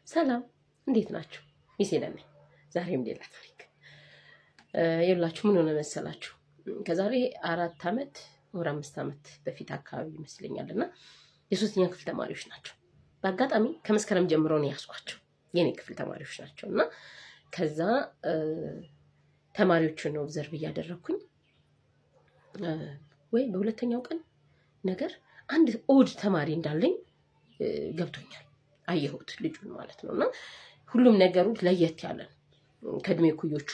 ሰላም እንዴት ናችሁ? ይሴነኝ ዛሬም ሌላ ታሪክ ይኸውላችሁ። ምን ሆነ መሰላችሁ? ከዛሬ 4 ዓመት ወር 5 ዓመት በፊት አካባቢ ይመስለኛልና የሶስተኛ ክፍል ተማሪዎች ናቸው። በአጋጣሚ ከመስከረም ጀምሮ ነው ያስኳቸው የኔ ክፍል ተማሪዎች ናቸውና ከዛ ተማሪዎቹን ኦብዘርቭ እያደረኩኝ ወይ በሁለተኛው ቀን ነገር አንድ ኦድ ተማሪ እንዳለኝ ገብቶኛል። አየሁት ልጁን ማለት ነውና ሁሉም ነገሩ ለየት ያለ ከእድሜ ኩዮቹ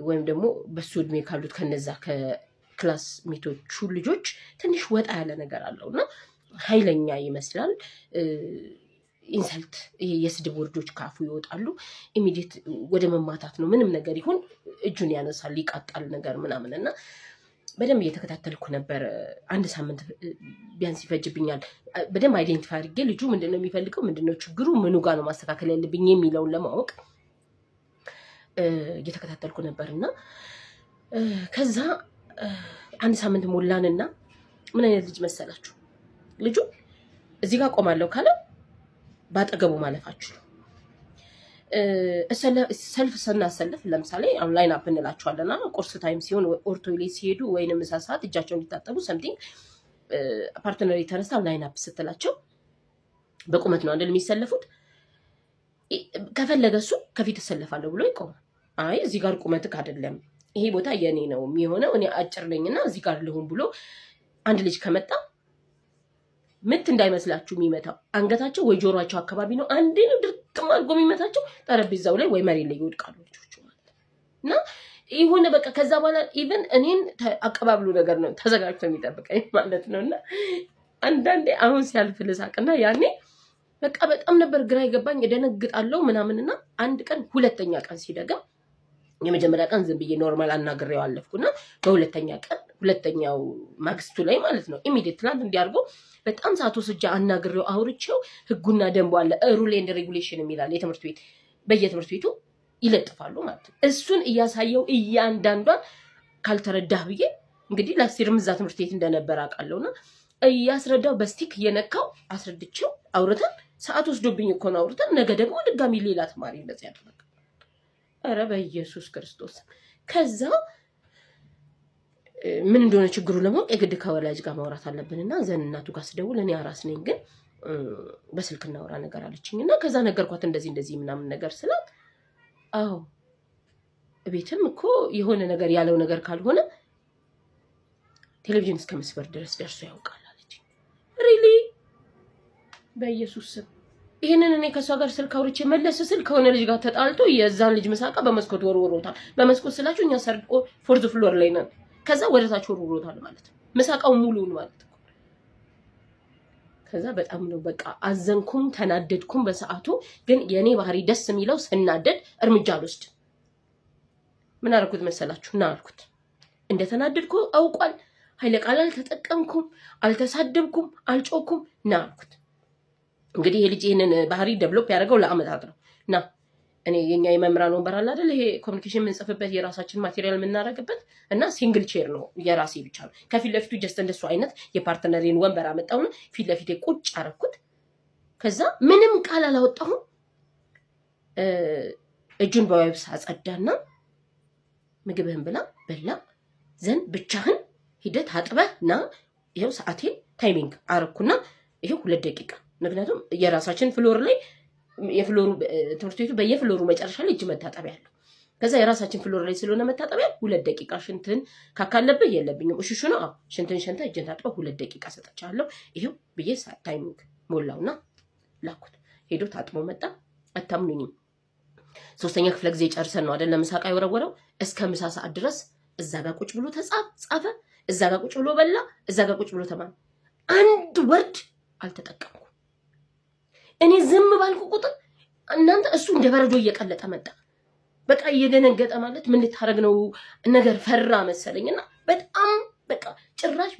ወይም ደግሞ በሱ እድሜ ካሉት ከነዛ ከክላስ ሜቶቹ ልጆች ትንሽ ወጣ ያለ ነገር አለውና ኃይለኛ ይመስላል። ኢንሰልት የስድብ ወርዶች ካፉ ይወጣሉ። ኢሚዲየት ወደ መማታት ነው። ምንም ነገር ይሁን እጁን ያነሳል፣ ይቃጣል ነገር ምናምንና በደንብ እየተከታተልኩ ነበር። አንድ ሳምንት ቢያንስ ይፈጅብኛል በደንብ አይዴንቲፋይ አድርጌ ልጁ ምንድነው የሚፈልገው፣ ምንድነው ችግሩ፣ ምኑ ጋር ነው ማስተካከል ያለብኝ የሚለውን ለማወቅ እየተከታተልኩ ነበርና ከዛ አንድ ሳምንት ሞላንና ምን አይነት ልጅ መሰላችሁ? ልጁ እዚህ ጋር ቆማለሁ ካለ ባጠገቡ ማለፋችሁ ሰልፍ ስናሰልፍ ለምሳሌ አሁን ላይን አፕ እንላቸዋለና ቁርስ ታይም ሲሆን ኦርቶይሌት ሲሄዱ ወይንም ምሳ ሰዓት እጃቸውን እንዲታጠቡ ሰምቲንግ ፓርትነር የተነሳ ላይን አፕ ስትላቸው በቁመት ነው አይደል የሚሰለፉት። ከፈለገ እሱ ከፊት ተሰለፋለሁ ብሎ ይቆማል። አይ እዚህ ጋር ቁመትክ አይደለም ይሄ ቦታ የኔ ነው የሚሆነው እኔ አጭር ነኝና እዚህ ጋር ልሁን ብሎ አንድ ልጅ ከመጣ ምት እንዳይመስላችሁ የሚመታው አንገታቸው ወይ ጆሮአቸው አካባቢ ነው። አንዴ ነው ድርቅም አድርጎ የሚመታቸው ጠረጴዛው ላይ ወይ መሬት ላይ ይወድቃሉ ልጆቹ ማለት እና ይሁን በቃ ከዛ በኋላ ኢቭን እኔን አቀባብሉ ነገር ነው ተዘጋጅቶ የሚጠብቀኝ ማለት ነውና አንዳንዴ አሁን ሲያልፍ ልሳቅና ያኔ በቃ በጣም ነበር ግራ ይገባኝ እደነግጣለሁ ምናምንና አንድ ቀን ሁለተኛ ቀን ሲደገም የመጀመሪያ ቀን ዝም ብዬ ኖርማል አናግሬው አለፍኩና በሁለተኛ ቀን ሁለተኛው ማግስቱ ላይ ማለት ነው ኢሚዲየት ትናንት እንዲያርገው በጣም ሰዓት ወስጄ አናግሬው አውርቼው ህጉና ደንቡ አለ ሩል ኤንድ ሬጉሌሽን የሚላል የትምህርት ቤት በየትምህርት ቤቱ ይለጥፋሉ ማለት ነው። እሱን እያሳየው እያንዳንዷን ካልተረዳህ ብዬ እንግዲህ ላስቲርም እዛ ትምህርት ቤት እንደነበር አውቃለሁና እያስረዳው በስቲክ እየነካው አስረድቼው አውርተን ሰዓት ወስዶብኝ እኮ ነው አውርተን ነገ ደግሞ ድጋሚ ሌላ ተማሪ እንደዚህ ያደረገ። ኧረ በኢየሱስ ክርስቶስ። ከዛ ምን እንደሆነ ችግሩ ለማወቅ የግድ ከወላጅ ጋር ማውራት አለብንና ዘን እናቱ ጋር ስደውል እኔ አራስ ነኝ ግን በስልክ እናወራ ነገር አለችኝና ከዛ ነገርኳት እንደዚህ ምናምን ነገር ስላት አዎ ቤትም እኮ የሆነ ነገር ያለው ነገር ካልሆነ ቴሌቪዥን እስከ መስበር ድረስ ደርሶ ያውቃል አለችኝ። ሪሊ በኢየሱስ ስም ይሄንን እኔ ከሷ ጋር ስልክ አውርቼ መለስ ስል ከሆነ ልጅ ጋር ተጣልቶ የዛን ልጅ መሳቃ በመስኮት ወርውሮታል። በመስኮት ስላችሁ እኛ ሰርቆ ፎርዝ ፍሎር ላይ ነን። ከዛ ወደታች ወርውሮታል ማለት ነው መሳቃው ሙሉውን ማለት ነው። ከዛ በጣም ነው በቃ አዘንኩም ተናደድኩም በሰዓቱ። ግን የኔ ባህሪ ደስ የሚለው ስናደድ እርምጃ አልወስድም። ምን አደረኩት መሰላችሁ? ና አልኩት። እንደተናደድኩ አውቋል። ኃይለ ቃል አልተጠቀምኩም፣ አልተሳደብኩም፣ አልጮኩም። ና አልኩት። እንግዲህ ይሄ ልጅ ይሄንን ባህሪ ዴቨሎፕ ያደረገው ለአመታት ነው። ና እኔ የኛ የመምራን ወንበር አለ አይደል ይሄ ኮሚኒኬሽን የምንጽፍበት የራሳችን ማቴሪያል የምናደርግበት እና ሲንግል ቼር ነው የራሴ ብቻ ነው። ከፊት ለፊቱ ጀስት እንደሱ አይነት የፓርትነሬን ወንበር አመጣውና ፊት ለፊቴ ቁጭ አረኩት። ከዛ ምንም ቃል አላወጣሁም። እጁን በዋይፕስ አጸዳና ምግብህን ብላ በላ ዘን ብቻህን ሂደት አጥበህ ና ይሄው ሰዓቴን ታይሚንግ አረኩና ይሄው 2 ደቂቃ ምክንያቱም የራሳችን ፍሎር ላይ የፍሎሩ ትምህርት ቤቱ በየፍሎሩ መጨረሻ ላይ እጅ መታጠቢያ አለው። ከዛ የራሳችን ፍሎር ላይ ስለሆነ መታጠቢያ 2 ደቂቃ ሽንትን ካካለብህ የለብኝም እሽሹ ነው ሽንትን ሸንታ እጅን ታጥበህ 2 ደቂቃ ሰጥቻለሁ ይሄው ብዬ ታይሚንግ ሞላውና ላኩት። ሄዶ ታጥቦ መጣ። አታምኑኝም 3ኛ ክፍለ ጊዜ ጨርሰን ነው አይደል ለምሳቃ ይወረወረው እስከ ምሳ ሰዓት ድረስ እዛ ጋር ቁጭ ብሎ ጻፈ፣ እዛ ጋር ቁጭ ብሎ በላ፣ እዛ ጋር ቁጭ ብሎ ተማረ። አንድ ወርድ አልተጠቀምኩም። እኔ ዝም ባልኩ ቁጥር እናንተ እሱ እንደ በረዶ እየቀለጠ መጣ። በቃ እየደነገጠ ማለት ምን ልታረግ ነው ነገር ፈራ መሰለኝና በጣም በቃ ጭራሽ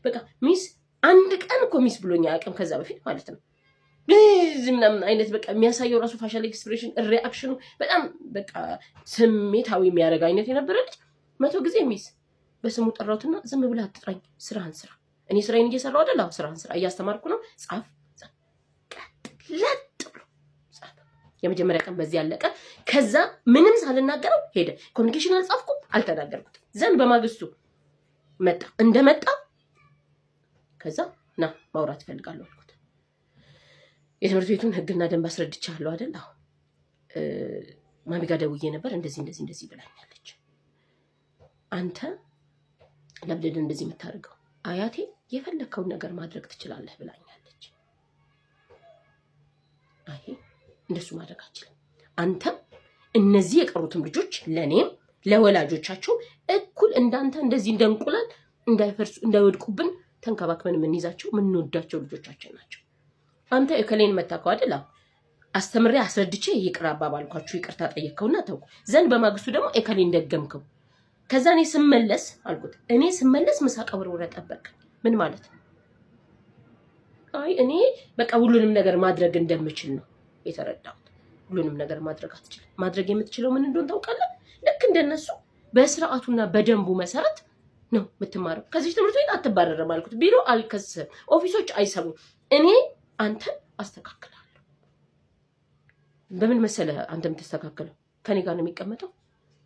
በቃ ሚስ አንድ ቀን እኮ ሚስ ብሎኛ አያውቅም ከዛ በፊት ማለት ነው። ምናምን አይነት በቃ የሚያሳየው ራሱ ፋሻል ኤክስፕሬሽን ሪአክሽኑ በጣም በቃ ስሜታዊ የሚያደርግ አይነት የነበረ ልጅ 100 ጊዜ ሚስ በስሙ ጠራውትና ዝም ብላ አትጥራኝ፣ ስራህን ስራ። እኔ ስራዬን እየሰራው አይደል? ስራህን ስራ እያስተማርኩ ነው። ጻፍ ለጥ ብሎ ጻፍ። የመጀመሪያ ቀን በዚህ ያለቀ። ከዛ ምንም ሳልናገረው ሄደ። ኮሚኒኬሽን አልጻፍኩም፣ አልተናገርኩትም። ዘን በማግስቱ መጣ። እንደመጣ ከዛ ና ማውራት እፈልጋለሁ አልኩት። የትምህርት ቤቱን ህግና ደንብ አስረድቻለሁ አይደል? አዎ ማሚ ጋር ደውዬ ነበር፣ እንደዚህ ብላኛለች። አንተ ለምንድን እንደዚህ የምታደርገው? አያቴ የፈለከውን ነገር ማድረግ ትችላለህ ብላኛለች። አይ እንደሱ ማድረግ አልችልም። አንተም እነዚህ የቀሩትም ልጆች ለኔም ለወላጆቻቸው እኩል እንዳንተ እንደዚህ እንደንቁላል እንዳይፈርሱ እንዳይወድቁብን ተንከባክበን የምንይዛቸው የምንወዳቸው ልጆቻችን ናቸው። አንተ እከሌን መታከው አይደል? አስተምሬ አስረድቼ ይቅር አባባልኳችሁ፣ ይቅርታ ጠየቅከውና ተውኩ። ዘንድ በማግስቱ ደግሞ እከሌን ደገምከው። ከዛ እኔ ስመለስ አልኩት፣ እኔ ስመለስ ምሳ ቀብረው ጠበቅ። ምን ማለት ነው? አይ እኔ በቃ ሁሉንም ነገር ማድረግ እንደምችል ነው የተረዳሁት። ሁሉንም ነገር ማድረግ አትችልም። ማድረግ የምትችለው ምን እንደሆነ ታውቃለህ? ልክ እንደነሱ በስርዓቱና በደንቡ መሰረት ነው የምትማረው። ከዚህ ትምህርት ቤት አትባረርም አልኩት። ቢሮ አልከስም፣ ኦፊሶች አይሰሙም። እኔ አንተን አስተካክላለሁ። በምን መሰለህ አንተ የምትስተካከለው? ከኔ ጋር ነው የሚቀመጠው።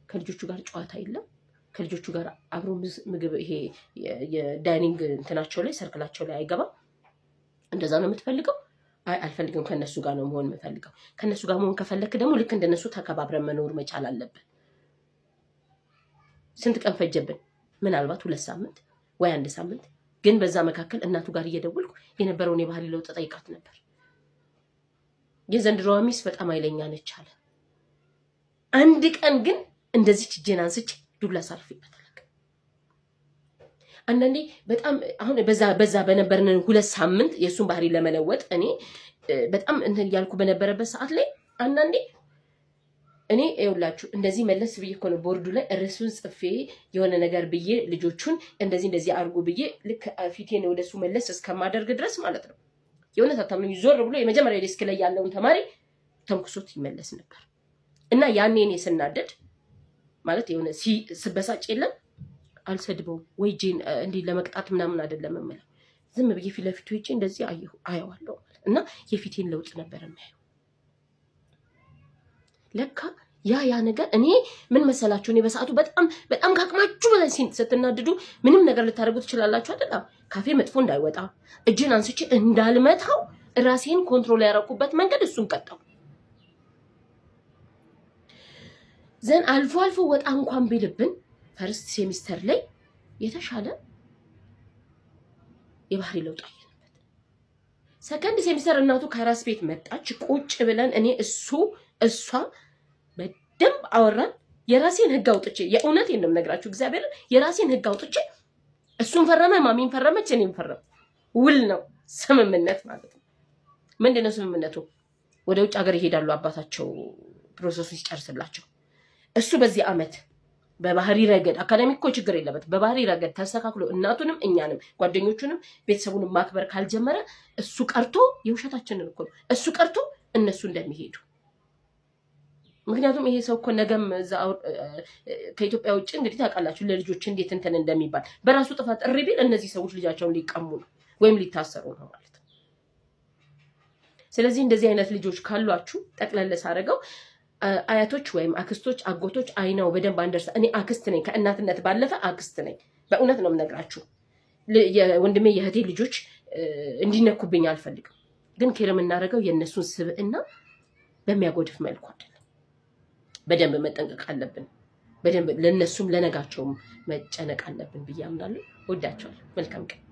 ከልጆቹ ጋር ጨዋታ የለም። ከልጆቹ ጋር አብሮ ምግብ ይሄ የዳይኒንግ እንትናቸው ላይ ሰርክላቸው ላይ አይገባም። እንደዛ ነው የምትፈልገው? አይ አልፈልግም። ከነሱ ጋር ነው መሆን የምፈልገው። ከነሱ ጋር መሆን ከፈለክ ደግሞ ልክ እንደነሱ ተከባብረን መኖር መቻል አለብን። ስንት ቀን ፈጀብን? ምናልባት 2 ሳምንት ወይ 1 ሳምንት። ግን በዛ መካከል እናቱ ጋር እየደወልኩ የነበረውን የባህሪ ለውጥ ጠይቃት ነበር። የዘንድሮዋ ሚስ በጣም አይለኛ ነች አለ። አንድ ቀን ግን እንደዚህ እጄን አንስቼ ዱላ ሳልፍበት አለቀ። አንዳንዴ በጣም አሁን በዛ በነበርን 2 ሳምንት የሱን ባህሪ ለመለወጥ እኔ በጣም እንትን ያልኩ በነበረበት ሰዓት ላይ አንዳንዴ እኔ ይኸውላችሁ እንደዚህ መለስ ብዬ እኮ ነው ቦርዱ ላይ ርዕሱን ጽፌ የሆነ ነገር ብዬ ልጆቹን እንደዚህ አርጉ ብዬ ልክ ፊቴን ወደሱ መለስ እስከማደርግ ድረስ ማለት ነው። የሆነ ታታምኝ ዞር ብሎ የመጀመሪያ ዴስክ ላይ ያለውን ተማሪ ተንኩሶት ይመለስ ነበር። እና ያኔ እኔ ስናደድ ማለት የሆነ ስበሳጭ የለም አልሰድበውም ወይ ጄን እንዲህ ለመቅጣት ምናምን አይደለም የምለው። ዝም ብዬ ፊት ለፊቱ ሄጄ እንደዚህ አየዋለሁ እና የፊቴን ለውጥ ነበር የሚያየው። ለካ ያ ነገር እኔ ምን መሰላችሁ? እኔ በሰዓቱ በጣም ካቅማችሁ በላይ ስትናድዱ ምንም ነገር ልታደርጉ ትችላላችሁ አይደል? ካፌ መጥፎ እንዳይወጣ እጅን አንስቼ እንዳልመታው ራሴን ኮንትሮል ያደረኩበት መንገድ እሱን ቀጣው። ዘን አልፎ ወጣ እንኳን ቢልብን ፈርስት ሴሚስተር ላይ የተሻለ የባህሪ ለውጥ አየንበት። ሰከንድ ሴሚስተር እናቱ ከራስ ቤት መጣች። ቁጭ ብለን እኔ እሷ በደንብ አወራን። የራሴን ህግ አውጥቼ የእውነት እንደምነግራችሁ እግዚአብሔር የራሴን ህግ አውጥቼ እሱን ፈረመ፣ ማሚን ፈረመች፣ እኔም ፈረም። ውል ነው ስምምነት ማለት ነው። ምንድነው ስምምነቱ? ወደ ውጭ ሀገር ይሄዳሉ አባታቸው ፕሮሰሱ ሲጨርስላቸው። እሱ በዚህ አመት በባህሪ ረገድ አካዳሚክ እኮ ችግር የለበት፣ በባህሪ ረገድ ተስተካክሎ እናቱንም እኛንም ጓደኞቹንም ቤተሰቡንም ማክበር ካልጀመረ እሱ ቀርቶ የውሸታችንን እኮ እሱ ቀርቶ እነሱ እንደሚሄዱ። ምክንያቱም ይሄ ሰው እኮ ነገም ከኢትዮጵያ ውጭ እንግዲህ ታውቃላችሁ ለልጆች እንዴት እንትን እንደሚባል በራሱ ጥፋት እሪ ቢል እነዚህ ሰዎች ልጃቸውን ሊቀሙ ነው ወይም ሊታሰሩ ነው ማለት ነው። ስለዚህ እንደዚህ አይነት ልጆች ካሏችሁ ጠቅለል ሳደርገው አያቶች ወይም አክስቶች፣ አጎቶች አይናው በደንብ አንደርሳ። እኔ አክስት ነኝ፣ ከእናትነት ባለፈ አክስት ነኝ። በእውነት ነው የምነግራችሁ። የወንድሜ የእህቴ ልጆች እንዲነኩብኝ አልፈልግም። ግን ኬር የምናደርገው የእነሱን ስብዕና በሚያጎድፍ መልኩ አይደለም። በደንብ መጠንቀቅ አለብን። በደንብ ለነሱም ለነጋቸውም መጨነቅ አለብን ብዬ አምናለሁ። ወዳቸዋለሁ። መልካም ቀን።